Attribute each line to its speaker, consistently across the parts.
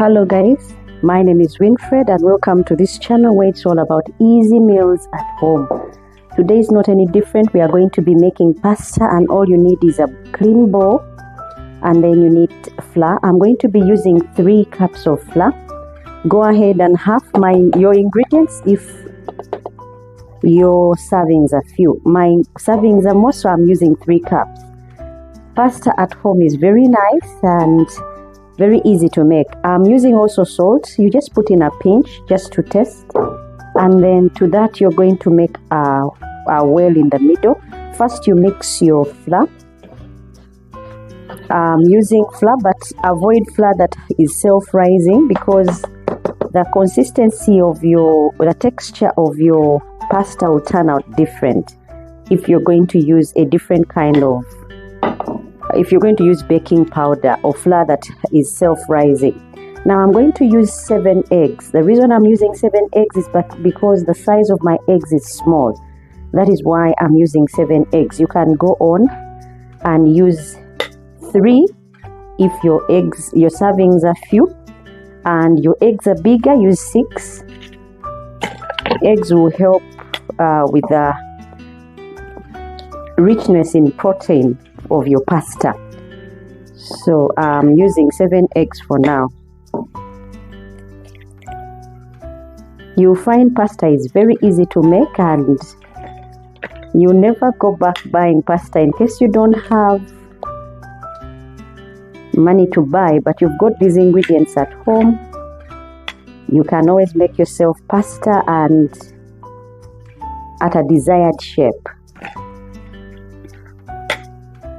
Speaker 1: Hello guys, my name is Winfred and welcome to this channel where it's all about easy meals at home. Today is not any different. We are going to be making pasta and all you need is a clean bowl and then you need flour. I'm going to be using 3 cups of flour. Go ahead and half your ingredients if your servings are few. My servings are more, so I'm using 3 cups. Pasta at home is very nice and very easy to make. I'm using also salt. You just put in a pinch just to taste, and then to that you're going to make a well in the middle. First you mix your flour. Using flour, but avoid flour that is self-rising because the consistency of the texture of your pasta will turn out different if you're going to use a different kind of if you're going to use baking powder or flour that is self-rising. Now I'm going to use 7 eggs. The reason I'm using 7 eggs is because the size of my eggs is small. That is why I'm using 7 eggs. You can go on and use 3 if your servings are few, and your eggs are bigger, use 6. Eggs will help with the richness in protein of your pasta. So I'm using 7 eggs for now. You'll find pasta is very easy to make and you never go back buying pasta in case you don't have money to buy, but you've got these ingredients at home. You can always make yourself pasta and at a desired shape.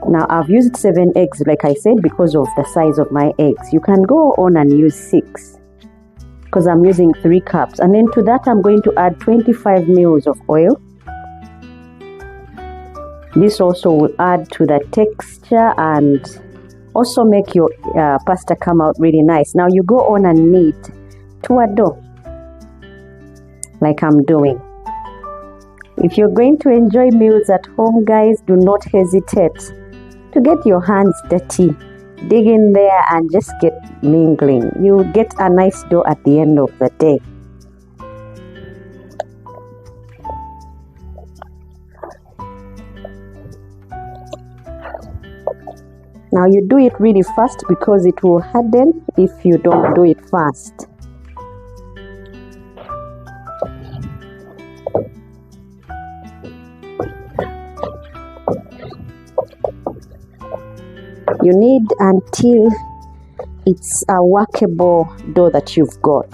Speaker 1: Now I've used 7 eggs like I said because of the size of my eggs. You can go on and use 6 because I'm using 3 cups, and then to that I'm going to add 25 ml of oil. This also will add to the texture and also make your pasta come out really nice. Now you go on and knead to a dough like I'm doing. If you're going to enjoy meals at home, guys, do not hesitate to get your hands dirty. Dig in there and just get mingling. You'll get a nice dough at the end of the day. Now you do it really fast because it will harden if you don't do it fast. You need until it's a workable dough that you've got.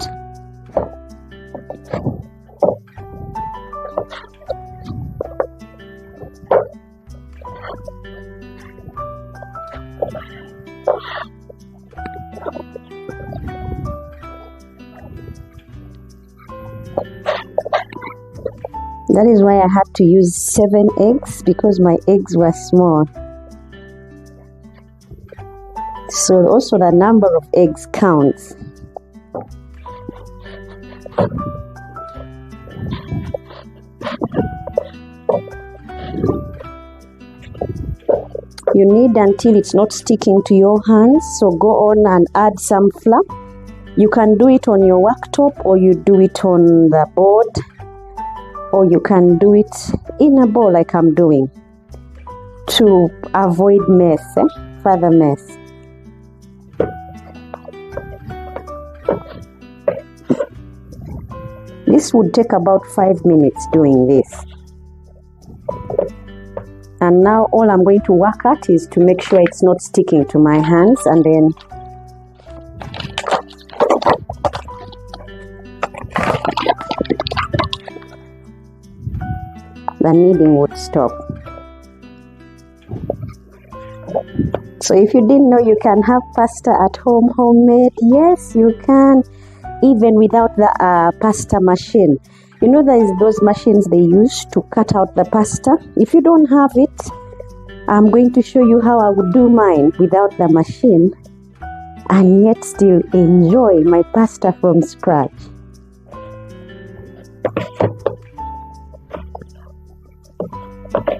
Speaker 1: That is why I had to use 7 eggs because my eggs were small. So also the number of eggs counts. You knead until it's not sticking to your hands, so go on and add some flour. You can do it on your worktop or you do it on the board, or you can do it in a bowl like I'm doing to avoid further mess. This would take about 5 minutes doing this. And now all I'm going to work at is to make sure it's not sticking to my hands, and then the kneading would stop. So if you didn't know you can have pasta at home homemade, yes you can, even without the pasta machine. You know there is those machines they use to cut out the pasta. If you don't have it, I'm going to show you how I would do mine without the machine and yet still enjoy my pasta from scratch.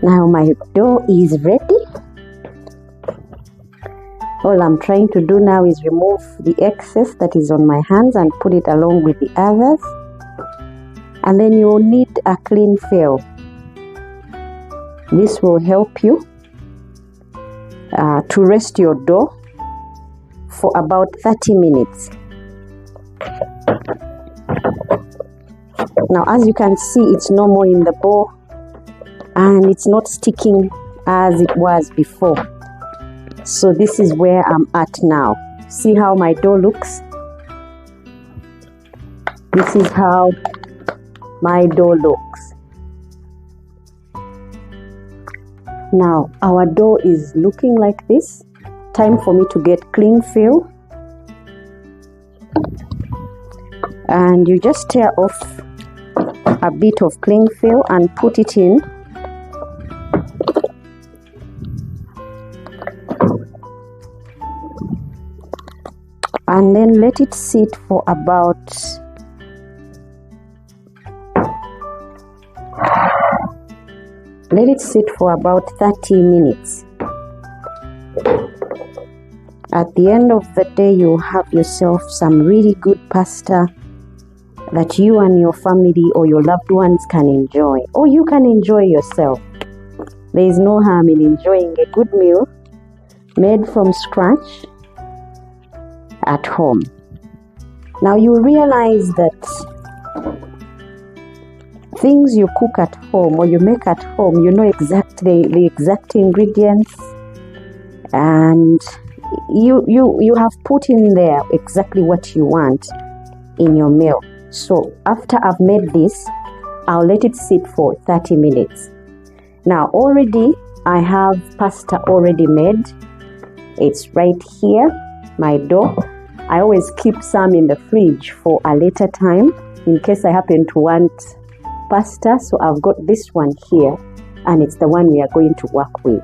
Speaker 1: Now my dough is ready. All I'm trying to do now is remove the excess that is on my hands and put it along with the others. And then you will need a clean fill. This will help you to rest your dough for about 30 minutes. Now, as you can see, it's no more in the bowl and it's not sticking as it was before. So this is where I'm at now. See how my dough looks? This is how my dough looks. Now, our dough is looking like this. Time for me to get cling fill. And you just tear off a bit of cling fill and put it in. And then let it sit for about 30 minutes. At the end of the day, you have yourself some really good pasta that you and your family or your loved ones can enjoy, or you can enjoy yourself. There is no harm in enjoying a good meal made from scratch at home. Now you realize that things you cook at home or you make at home, you know exactly the exact ingredients, and you have put in there exactly what you want in your meal. So after I've made this, I'll let it sit for 30 minutes. Now already I have pasta already made. It's right here, my dough. I always keep some in the fridge for a later time in case I happen to want pasta. So I've got this one here, and it's the one we are going to work with.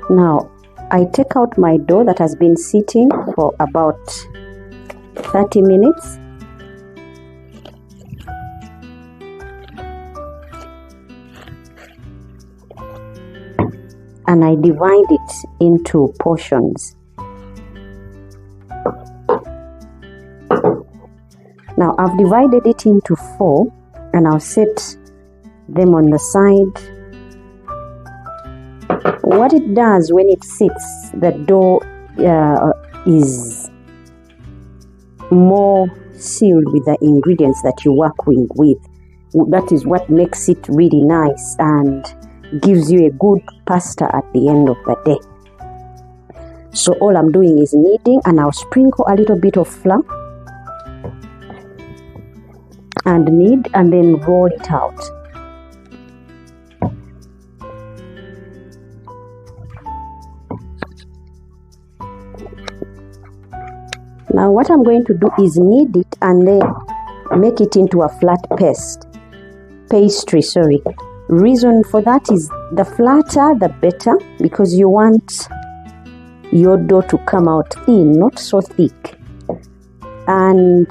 Speaker 1: Now I take out my dough that has been sitting for about 30 minutes. And I divide it into portions. Now I've divided it into 4, and I'll set them on the side. What it does when it sits, the dough is more sealed with the ingredients that you're working with. That is what makes it really nice and gives you a good pasta at the end of the day. So all I'm doing is kneading, and I'll sprinkle a little bit of flour and knead, and then roll it out. Now what I'm going to do is knead it and then make it into a flat pastry. Reason for that is the flatter the better, because you want your dough to come out thin, not so thick. And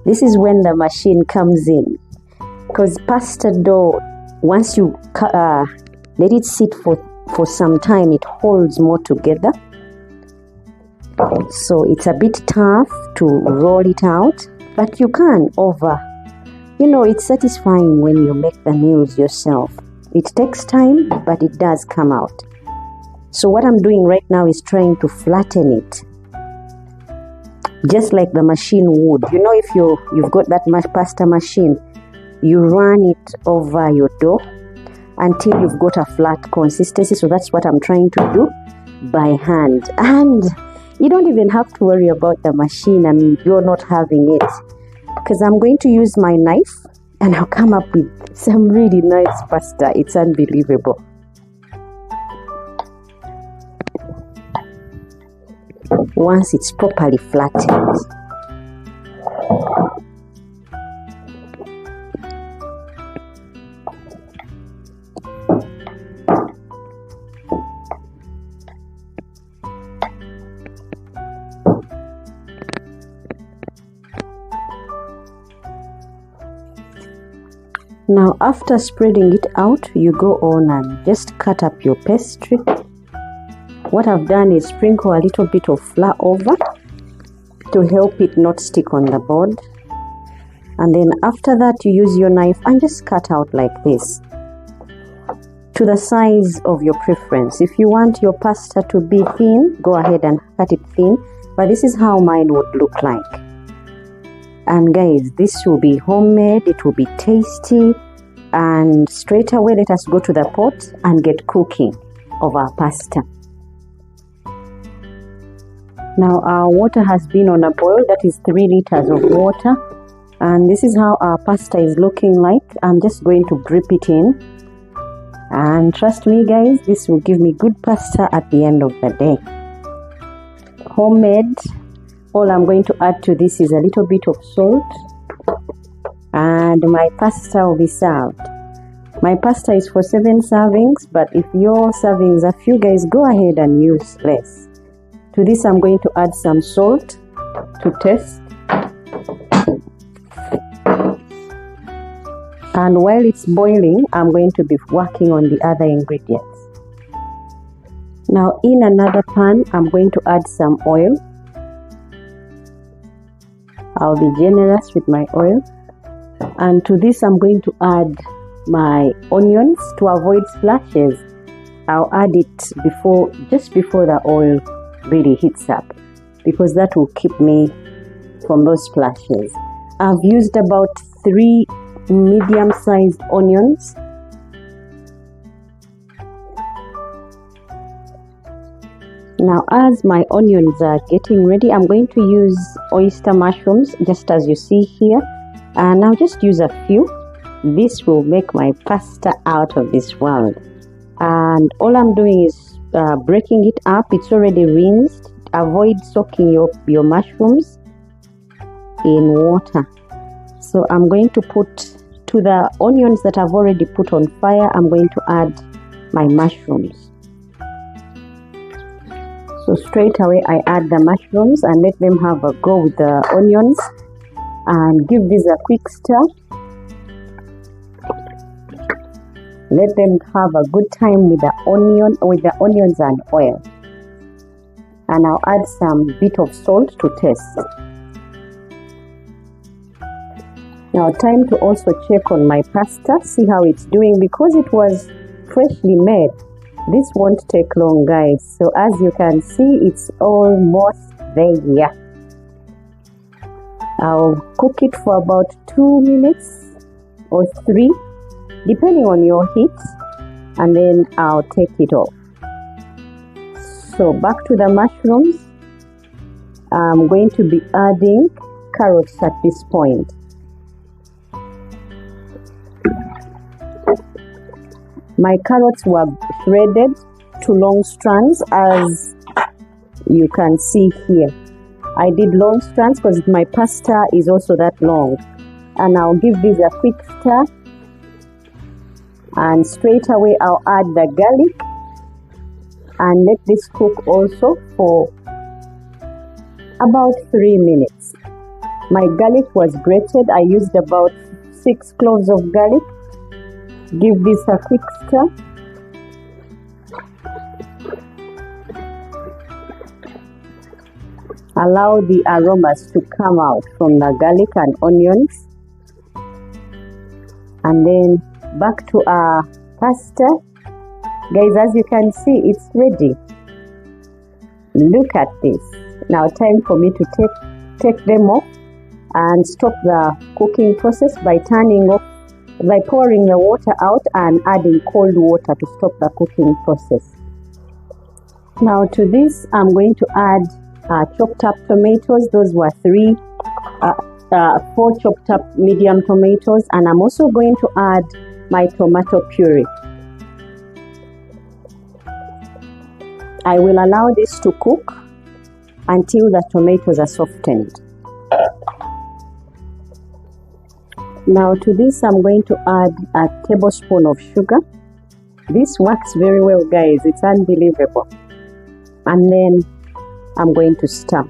Speaker 1: this is when the machine comes in, because pasta dough, once you let it sit for some time, it holds more together. So it's a bit tough to roll it out, but you can it's satisfying when you make the meals yourself. It takes time, but it does come out. So what I'm doing right now is trying to flatten it, just like the machine would. If you've got that pasta machine, you run it over your dough until you've got a flat consistency. So that's what I'm trying to do by hand. And you don't even have to worry about the machine and you're not having it, because I'm going to use my knife and I'll come up with some really nice pasta. It's unbelievable. Once it's properly flattened. Now after spreading it out, you go on and just cut up your pastry What I've done is sprinkle a little bit of flour over to help it not stick on the board. And then after that, you use your knife and just cut out like this to the size of your preference. If you want your pasta to be thin, go ahead and cut it thin, but this is how mine would look like. And guys, this will be homemade, it will be tasty, and straight away let us go to the pot and get cooking of our pasta. Now our water has been on a boil, that is 3 liters of water, and this is how our pasta is looking like. I'm just going to drip it in, and trust me guys, this will give me good pasta at the end of the day. Homemade. All I'm going to add to this is a little bit of salt, and my pasta will be served. My pasta is for 7 servings, but if your servings are few, guys, go ahead and use less. To this I'm going to add some salt to taste. And while it's boiling, I'm going to be working on the other ingredients. Now in another pan, I'm going to add some oil. I'll be generous with my oil. And to this I'm going to add my onions to avoid splashes. I'll add it just before the oil really heats up, because that will keep me from those splashes. I've used about 3 medium-sized onions. Now as my onions are getting ready, I'm going to use oyster mushrooms just as you see here, and I'll just use a few. This will make my pasta out of this world. And all I'm doing is breaking it up. It's already rinsed. Avoid soaking your mushrooms in water. So I'm going to put to the onions that I've already put on fire, I'm going to add my mushrooms. So straight away I add the mushrooms and let them have a go with the onions and give this a quick stir. Let them have a good time with the onions and oil. And I'll add some bit of salt to taste. Now time to also check on my pasta, see how it's doing, because it was freshly made. This won't take long, guys. So as you can see, it's almost there. I'll cook it for about 2 minutes or 3, depending on your heat, and then I'll take it off. So back to the mushrooms. I'm going to be adding carrots at this point. My carrots were shredded to long strands, as you can see here. I did long strands because my pasta is also that long. And I'll give this a quick stir. And straight away I'll add the garlic and let this cook also for about 3 minutes. My garlic was grated. I used about 6 cloves of garlic. Give this a quick stir. Allow the aromas to come out from the garlic and onions. And then back to our pasta. Guys, as you can see, it's ready. Look at this. Now time for me to take them off and stop the cooking process by pouring the water out and adding cold water to stop the cooking process. Now to this, I'm going to add chopped up tomatoes. Those were 4 chopped up medium tomatoes, and I'm also going to add my tomato puree. I will allow this to cook until the tomatoes are softened. Now to this, I'm going to add a tablespoon of sugar. This works very well, guys. It's unbelievable. And then I'm going to stir.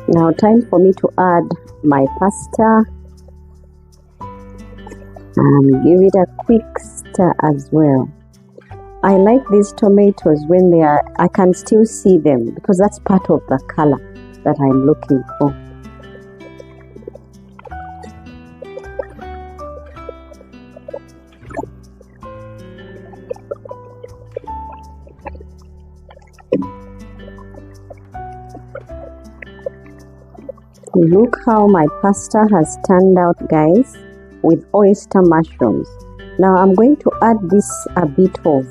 Speaker 1: Now time for me to add my pasta. and give it a quick stir as well. I like these tomatoes when they are, I can still see them because that's part of the color that I'm looking for. Look how my pasta has turned out, guys, with oyster mushrooms. Now I'm going to add a bit of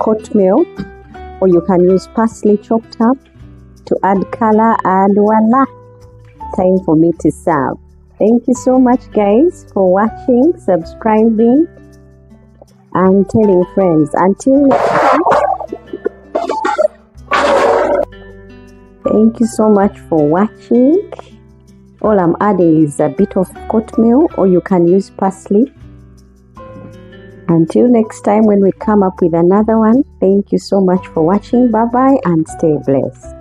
Speaker 1: oatmeal, or you can use parsley chopped up to add color, and voila, time for me to serve. Thank you so much, guys, for watching, subscribing, and telling friends. Until next time, thank you so much for watching. All I'm adding is a bit of oatmeal, or you can use parsley. Until next time when we come up with another one, thank you so much for watching. Bye bye and stay blessed.